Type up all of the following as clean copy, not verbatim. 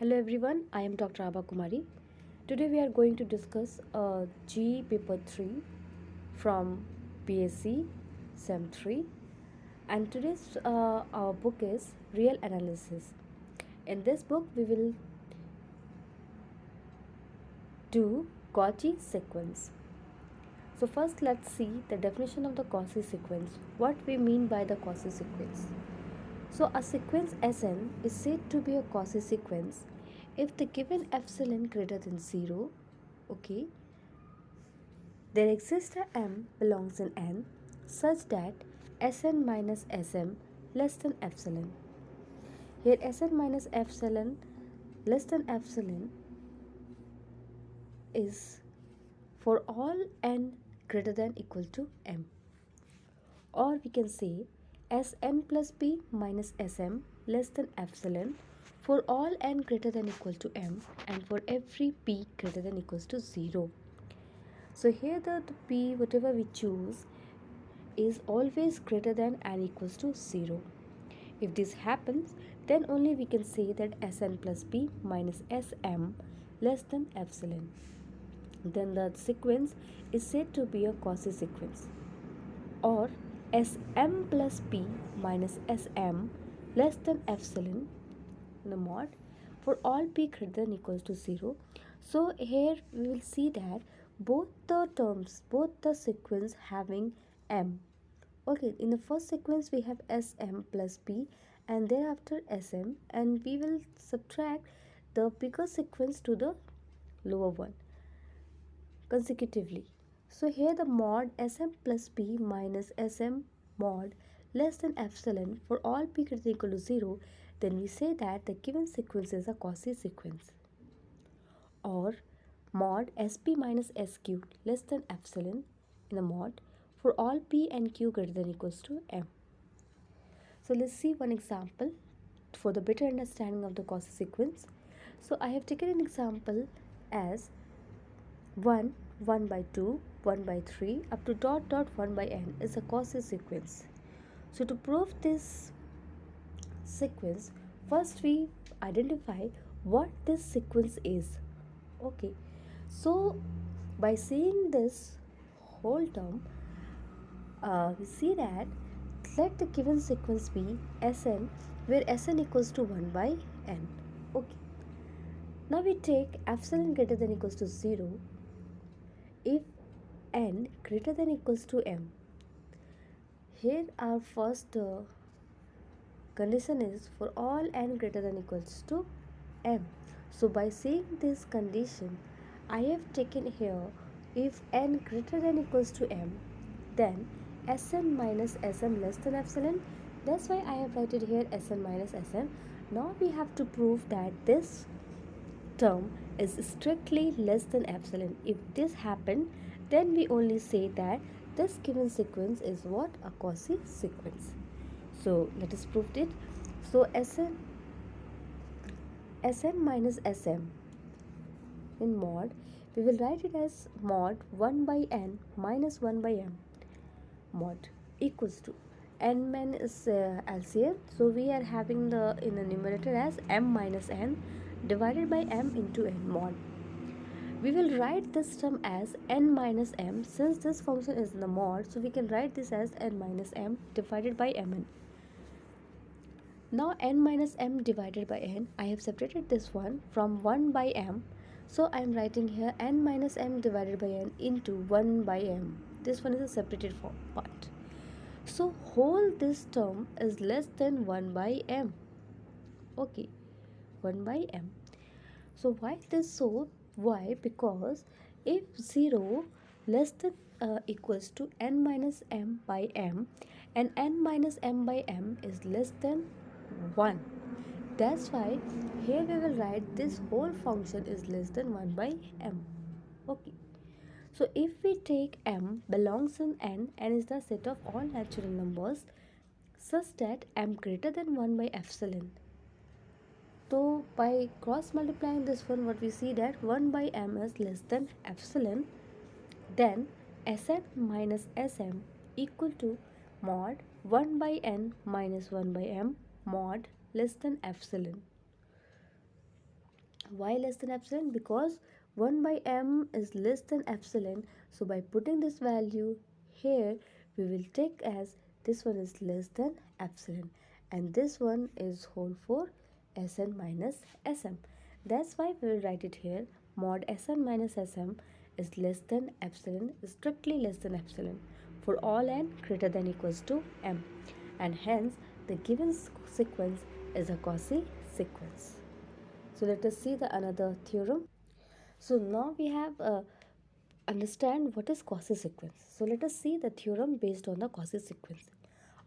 Hello everyone, I am Dr. Abha Kumari. Today we are going to discuss G paper 3 from BSc SEM 3, and today's our book is Real Analysis. In this book we will do Cauchy sequence. So first let's see the definition of the Cauchy sequence. What we mean by the Cauchy sequence. So a sequence Sn is said to be a Cauchy sequence if the given epsilon greater than 0, okay, there exists a m belongs in n such that Sn minus Sm less than epsilon. Here Sn minus epsilon less than epsilon is for all n greater than equal to m. Or we can say Sn plus p minus Sm less than epsilon for all n greater than equal to m and for every p greater than equals to 0. So here the p whatever we choose is always greater than and equals to 0. If this happens, then only we can say that Sn plus p minus Sm less than epsilon. Then the sequence is said to be a Cauchy sequence. Or Sm plus p minus Sm less than epsilon in the mod for all p greater than equals to 0. So here we will see that both the terms, both the sequence having m. Okay, in the first sequence we have Sm plus p and thereafter Sm, and we will subtract the bigger sequence to the lower one consecutively. So here the mod Sm plus p minus Sm mod less than epsilon for all p greater than equal to 0, then we say that the given sequence is a Cauchy sequence. Or mod Sp minus Sq less than epsilon in the mod for all p and q greater than equals to m. So let's see one example for the better understanding of the Cauchy sequence. So I have taken an example as 1, 1 by 2, 1 by 3 up to dot dot 1 by n is a Cauchy sequence. So to prove this sequence, first we identify what this sequence is. Okay, so by seeing this whole term, we see that let the given sequence be Sn where Sn equals to 1 by n. Okay, now we take epsilon greater than equals to 0 if n greater than equals to m. Here our first condition is for all n greater than equals to m. So by saying this condition, I have taken here if n greater than equals to m, then Sn minus Sm less than epsilon. That's why I have written here Sn minus Sm. Now we have to prove that this term is strictly less than epsilon. If this happened, then we only say that this given sequence is what? A Cauchy sequence. So let us prove it. So Sn minus Sm in mod, we will write it as mod 1 by n minus 1 by m mod equals to n minus LCM. So we are having the in the numerator as m minus n divided by m into n mod. We will write this term as n minus m since this function is in the mod, so we can write this as n minus m divided by mn. Now n minus m divided by n, I have separated this one from 1 by m. So I am writing here n minus m divided by n into 1 by m. This one is a separated part. So whole this term is less than 1 by m. Okay, 1 by m. So why this so? Why? Because if 0 less than equals to n minus m by m and n minus m by m is less than 1, that's why here we will write this whole function is less than 1 by m. Okay, so if we take m belongs in n is the set of all natural numbers such that m greater than 1 by epsilon. So by cross multiplying this one, what we see that 1 by m is less than epsilon, then Sn minus Sm equal to mod 1 by n minus 1 by m mod less than epsilon. Why less than epsilon? Because 1 by m is less than epsilon. So by putting this value here, we will take as this one is less than epsilon, and this one is whole for Sn minus Sm. That's why we will write it here. Mod Sn minus Sm is less than epsilon, strictly less than epsilon for all n greater than equals to m, and hence the given sequence is a Cauchy sequence. So let us see the another theorem. So now we have understand what is Cauchy sequence. So let us see the theorem based on the Cauchy sequence.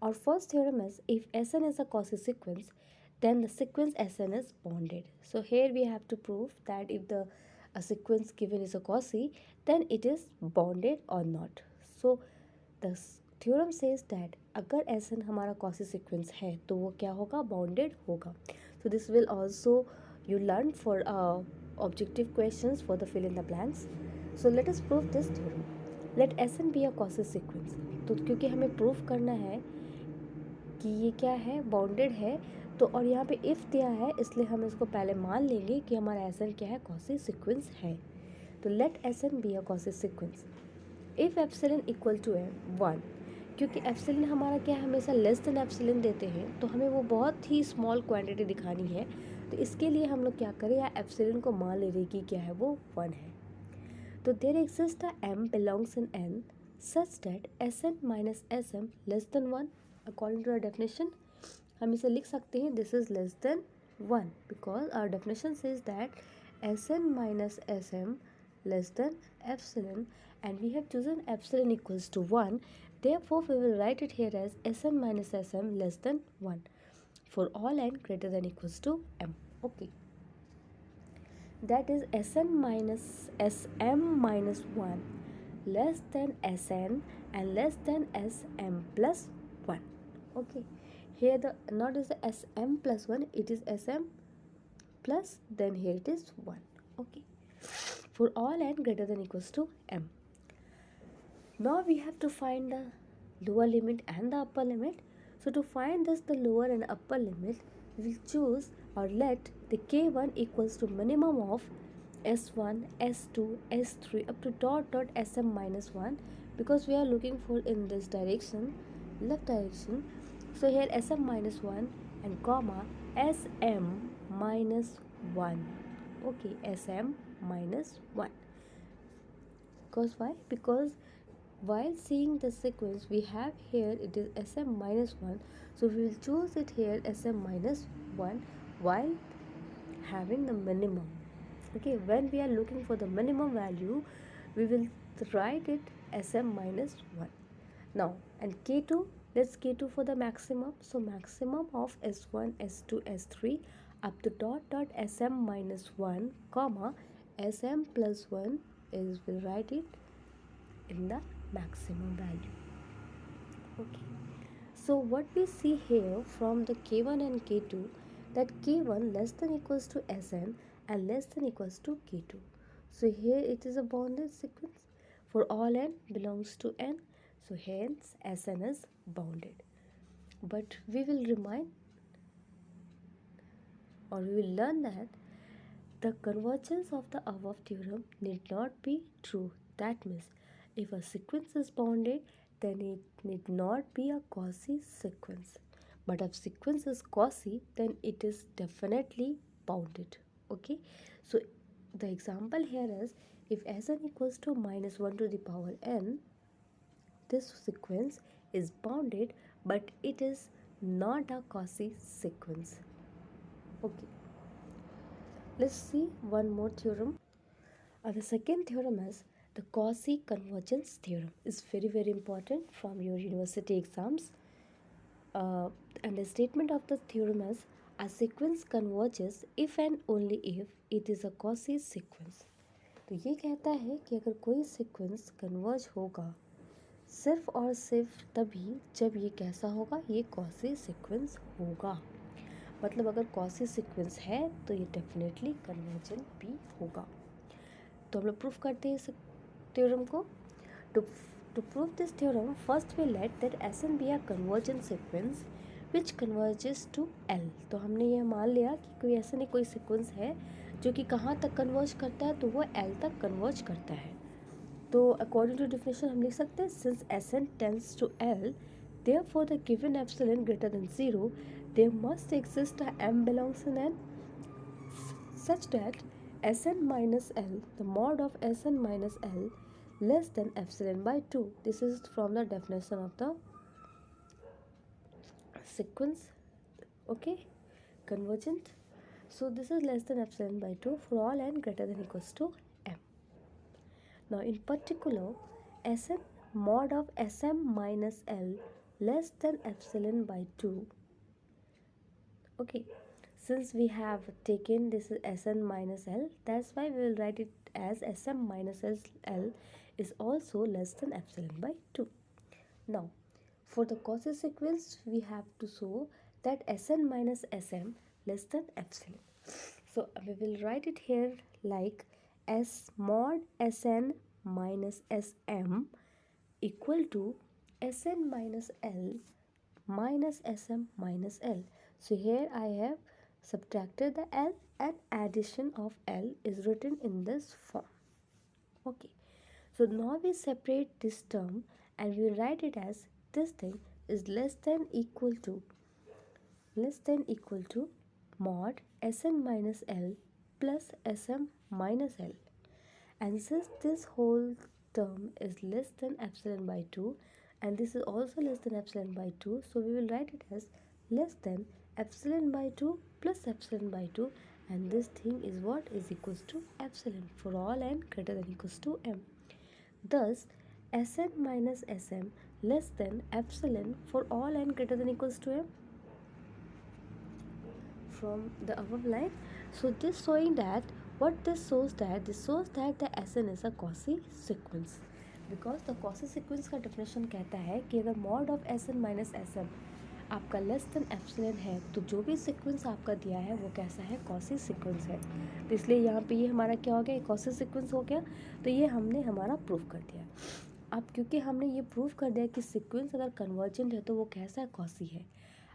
Our first theorem is if Sn is a Cauchy sequence, then the sequence Sn is bonded. So here we have to prove that if the a sequence given is a Cauchy, then it is bonded or not. So the theorem says that अगर Sn हमारा Cauchy sequence है तो वो क्या होगा, bonded होगा. So this will also you learn for objective questions for the fill in the blanks. So let us prove this theorem. Let Sn be a Cauchy sequence. तो क्योंकि हमें प्रूफ करना है कि ये क्या है, बाउंडेड है, तो और यहाँ पे इफ़ दिया है इसलिए हम इसको पहले मान लेंगे कि हमारा Sn क्या है, Cauchy sequence है. तो let Sn be a Cauchy sequence. If epsilon equal to है 1, क्योंकि एप्सिलन हमारा क्या है, हमेशा लेस देन एप्सिलन देते हैं, तो हमें वो बहुत ही स्मॉल क्वांटिटी दिखानी है. तो इसके लिए हम लोग क्या करें, या एप्सिलन को मान ले रहे कि क्या है, वो 1 है. तो there exist a m belongs in n such that Sn minus Sm less than 1. According to our definition हम इसे लिख सकते हैं this is less than 1 because our definition says that Sn minus Sm less than epsilon, and we have chosen epsilon equals to 1. Therefore we will write it here as Sn minus Sm less than 1 for all n greater than equals to m. Okay, that is Sn minus Sm minus 1 less than Sn and less than Sm plus 1. Okay, here the not is the Sm plus 1, it is Sm plus, then here it is 1. Okay, for all n greater than equals to m. Now we have to find the lower limit and the upper limit. So to find this the lower and upper limit, we will choose or let the k1 equals to minimum of s1, s2, s3 up to dot sm minus 1, because we are looking for in this direction, left direction. So here sm minus 1 and comma sm minus 1. Okay, sm minus 1. Because why? Because while seeing the sequence we have here it is Sm minus 1, so we will choose it here Sm minus 1 while having the minimum. Okay, when we are looking for the minimum value, we will write it Sm minus 1. Now, and K2, let's K2 for the maximum. So maximum of S1, S2, S3 up to dot Sm minus 1 comma Sm plus 1 is, we'll write it in the maximum value. Okay, so what we see here from the k1 and k2, that k1 less than equals to Sn and less than equals to k2. So here it is a bounded sequence for all n belongs to n, so hence Sn is bounded. But we will remind or we will learn that the convergence of the above theorem need not be true. That means if a sequence is bounded, then it need not be a Cauchy sequence. But if sequence is Cauchy, then it is definitely bounded. Okay, so the example here is if Sn equals to minus 1 to the power n, this sequence is bounded, but it is not a Cauchy sequence. Okay, let's see one more theorem. The second theorem is the Cauchy convergence theorem. Is very important from your university exams. And the statement of the theorem is a sequence converges if and only if it is a Cauchy sequence. तो ये कहता है कि अगर कोई sequence converge होगा सिर्फ और सिर्फ तभी जब ये कैसा होगा, ये Cauchy sequence होगा. मतलब अगर Cauchy sequence है तो ये definitely convergent भी होगा. तो हम लोग प्रूफ करते हैं इस थ्योरम को. To prove this theorem, first we let that Sn be a convergent sequence which converges to L. तो हमने ये मान लिया कि कोई Sn कोई sequence है जो कि कहाँ तक कन्वर्ज करता है, तो वो एल तक कन्वर्ज करता है। तो अकॉर्डिंग टू डिफिनेशन हम लिख सकते हैं since Sn tends to L, therefore the given epsilon greater than 0, there must exist a m belongs in N such that Sn minus L, the mod of Sn minus L less than epsilon by 2. This is from the definition of the sequence, okay, convergent. So this is less than epsilon by 2 for all n greater than equals to m. Now in particular, Sn mod of Sm minus L less than epsilon by 2. Okay, since we have taken this is Sn minus L, that's why we will write it as Sm minus L is also less than epsilon by 2. Now for the Cauchy sequence, we have to show that Sn minus Sm less than epsilon. So we will write it here like S mod Sn minus Sm equal to Sn minus L minus Sm minus L. So here I have subtracted the L and addition of L is written in this form. Okay. So now we separate this term and we write it as this thing is less than equal to mod Sn minus L plus Sm minus L. And since this whole term is less than epsilon by 2 and this is also less than epsilon by 2, so we will write it as less than epsilon by 2 plus epsilon by 2, and this thing is what is equals to epsilon for all n greater than equals to m. Thus Sn minus Sm less than epsilon for all n greater than equals to m from the above line. So this showing that what this shows that the Sn is a Cauchy sequence, because the Cauchy sequence का definition कहता है कि अगर mod of Sn minus Sm आपका less than epsilon है तो जो भी सीक्वेंस आपका दिया है वो कैसा है, Cauchy सीक्वेंस है। तो इसलिए यहाँ पे ये हमारा क्या हो गया, Cauchy सीक्वेंस हो गया। तो ये हमने हमारा प्रूफ कर दिया। अब क्योंकि हमने ये प्रूफ कर दिया कि सीक्वेंस अगर कन्वर्जेंट है तो वो कैसा Cauchy है।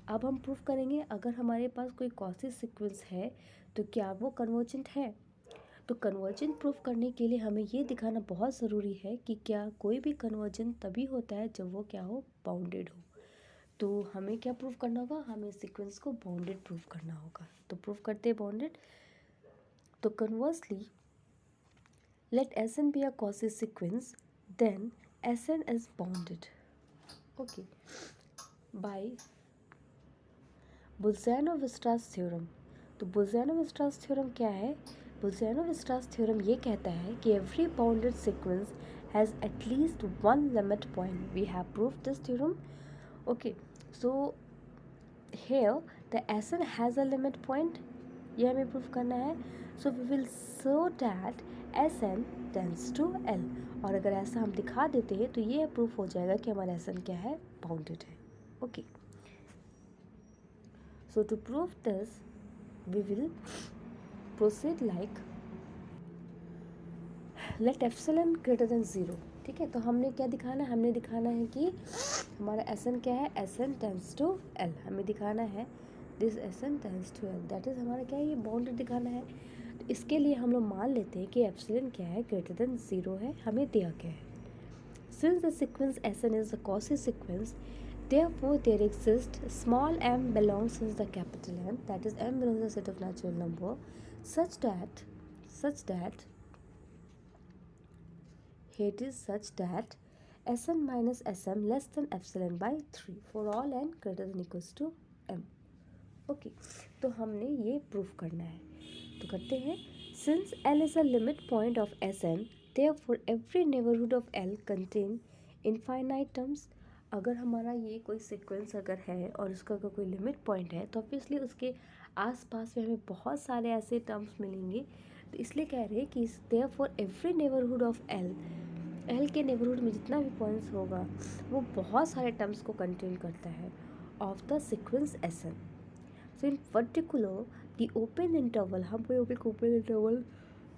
अब हम प्रूफ करेंगे अगर हमारे पास कोई Cauchy सीक्वेंस है तो क्या वो कन्वर्जेंट है। तो कन्वर्जेंट प्रूफ करने के लिए हमें ये दिखाना बहुत ज़रूरी है कि क्या कोई भी कन्वर्जेंट तभी होता है जब वो क्या हो, बाउंडेड हो। तो हमें क्या प्रूफ करना होगा, हमें सीक्वेंस को बाउंडेड प्रूफ करना होगा। तो प्रूफ करते हैं बाउंडेड। तो conversely let Sn be a Cauchy sequence then Sn is bounded, okay, by Bolzano Weierstrass theorem. तो बुल्ज़ैनोव-स्ट्रास थ्योरम क्या है, बुल्ज़ैनोव-स्ट्रास थ्योरम ये कहता है कि every bounded sequence has at least one limit point. We have proved this theorem, okay. So here the Sn has a limit point, ये हमें proof करना है। So we will show that Sn tends to L, और अगर ऐसा हम दिखा देते हैं तो ये प्रूफ हो जाएगा कि हमारा Sn क्या है, बाउंडेड है, okay. So to prove this we will proceed like let epsilon greater than 0, ठीक है। तो हमने क्या दिखाना है, हमने दिखाना है कि हमारा Sn क्या है, Sn टेंड्स टू L, हमें दिखाना है this Sn tends to L, that is हमारा क्या है, ये बाउंडेड दिखाना है। तो इसके लिए हम लोग मान लेते हैं कि एप्सिलॉन क्या है, ग्रेटर देन 0 है, हमें दिया गया है। Since the sequence Sn is a Cauchy sequence, therefore there exists small m belongs in the capital N, that is m belongs to the set of natural number such that it is such that Sn minus Sm less than epsilon by 3 for all n greater than equals to m, okay. तो हमने ये proof करना है, तो करते हैं। Since L is a limit point of Sn, therefore every neighborhood of L contain infinite terms। अगर हमारा ये कोई सीक्वेंस अगर है और उसका अगर कोई लिमिट पॉइंट है तो ऑब्वियसली उसके आसपास में हमें बहुत सारे ऐसे टर्म्स मिलेंगे। तो इसलिए कह रहे हैं कि therefore every neighborhood of L के नेबरहुड में जितना भी पॉइंट्स होगा वो बहुत सारे टर्म्स को कंटेन करता है of the sequence Sn। So in particular the open interval, हम कोई ओपन इंटरवल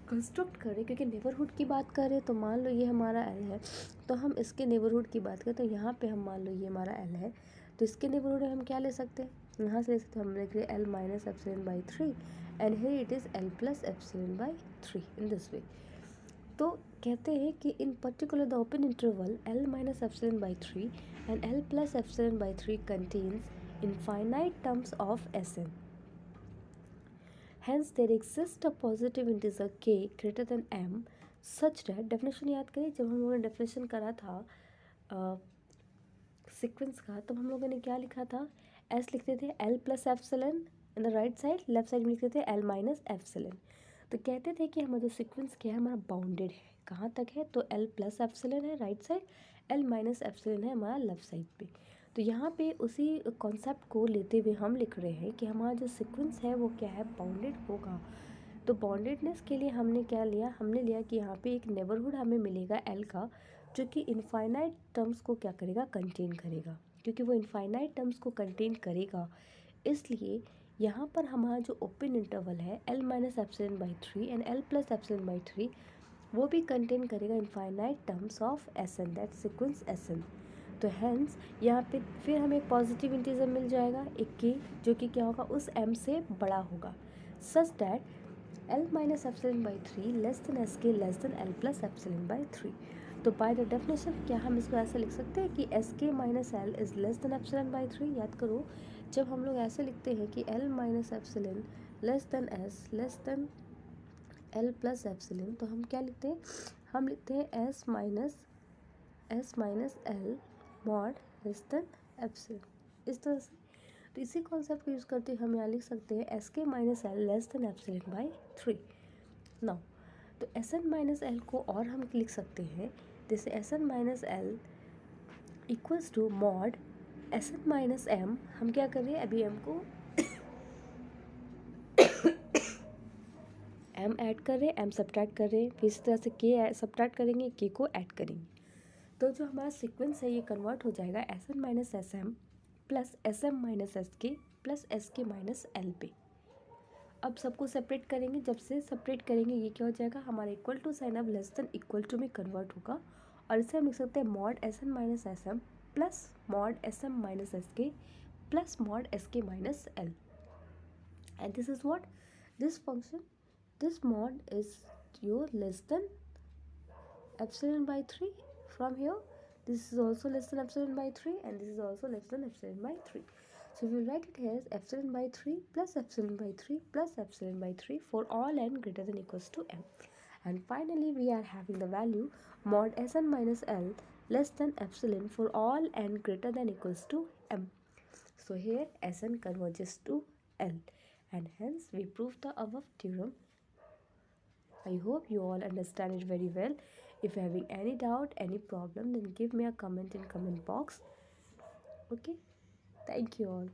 कंस्ट्रक्ट करें क्योंकि नेबरहुड की बात करें तो मान लो ये हमारा L है, तो हम इसके नेबरहुड की बात करें तो यहाँ पे हम मान लो ये हमारा L है, तो इसके नेबरहुड में हम क्या ले सकते हैं, यहाँ से ले सकते हम लिख रहे L minus epsilon by 3 and here it is L plus epsilon by 3 in this way. तो कहते हैं कि इन particular the open interval L minus epsilon by 3 and L plus epsilon by 3 contains infinite terms of Sn. Hence there exists a positive integer k greater than m such that definition याद करिए जब हम लोगों ने definition करा था sequence का, तब हम लोगों ने क्या लिखा था, एस लिखते थे L plus epsilon in the right side, left side में लिखते थे एल माइनस एप्सिलन। तो कहते थे कि हमारा जो सीक्वेंस क्या है हमारा बाउंडेड है, कहाँ तक है, तो एल प्लस एप्सिलन है right side, L minus epsilon है हमारा लेफ्ट साइड पे। तो यहाँ पे उसी कॉन्सेप्ट को लेते हुए हम लिख रहे हैं कि हमारा जो सीक्वेंस है वो क्या है, बाउंडेड होगा। तो बाउंडेडनेस के लिए हमने क्या लिया, हमने लिया कि यहाँ पे एक नेबरहुड हमें मिलेगा एल का, जो कि इनफाइनाइट टर्म्स को क्या करेगा, कंटेन करेगा। क्योंकि वो इनफाइनाइट टर्म्स को कंटेन करेगा, इसलिए यहाँ पर हमारा जो ओपन इंटरवल है L minus epsilon by 3 and L plus epsilon by 3 वो भी कंटेन करेगा infinite terms of S N, that sequence S N. तो हैंस यहाँ पे फिर हमें एक पॉजिटिव इंटीजर मिल जाएगा एक के, जो कि क्या होगा, उस एम से बड़ा होगा, such that L minus epsilon by 3 less than Sk less than L plus epsilon by 3। तो बाय द डेफिनेशन क्या हम इसको ऐसे लिख सकते हैं कि Sk minus L is less than epsilon by 3। याद करो जब हम लोग ऐसे लिखते हैं कि L minus epsilon less than S less than L plus epsilon, तो हम क्या लिखते हैं, हम लिखते हैं S minus L mod less than epsilon, इस तरह से। तो इसी कॉन्सेप्ट को यूज़ करते हुए हम यहाँ लिख सकते हैं S K minus L less than epsilon by 3 now. तो एस एन माइनस एल को और हम लिख सकते हैं जैसे S N minus L equals to mod S N minus M. हम क्या कर रहे हैं, अभी एम को एम ऐड कर रहे हैं, एम सब्ट्रैक्ट कर रहे हैं, फिर इसी तरह से के सब्ट्रैक्ट करेंगे, के को ऐड करेंगे। तो जो हमारा सीक्वेंस है ये कन्वर्ट हो जाएगा S N minus S M plus S M minus S K plus S K minus L पे। अब सबको सेपरेट करेंगे, जब से सेपरेट करेंगे ये क्या हो जाएगा, हमारा इक्वल टू साइन अब लेस देन इक्वल टू में कन्वर्ट होगा, और इसे हम लिख सकते हैं mod S N minus S M plus mod S M minus S K plus mod S K minus L. And this is what this function, this mod is your less than epsilon by 3 from here. This is also less than epsilon by 3 and this is also less than epsilon by 3. So we will write it here as epsilon by 3 plus epsilon by 3 plus epsilon by 3 for all n greater than equals to m. And finally we are having the value mod Sn minus L less than epsilon for all n greater than equals to m. So here Sn converges to L and hence we prove the above theorem. I hope you all understand it very well. If you're having any doubt, any problem, then give me a comment in comment box. Okay, thank you all.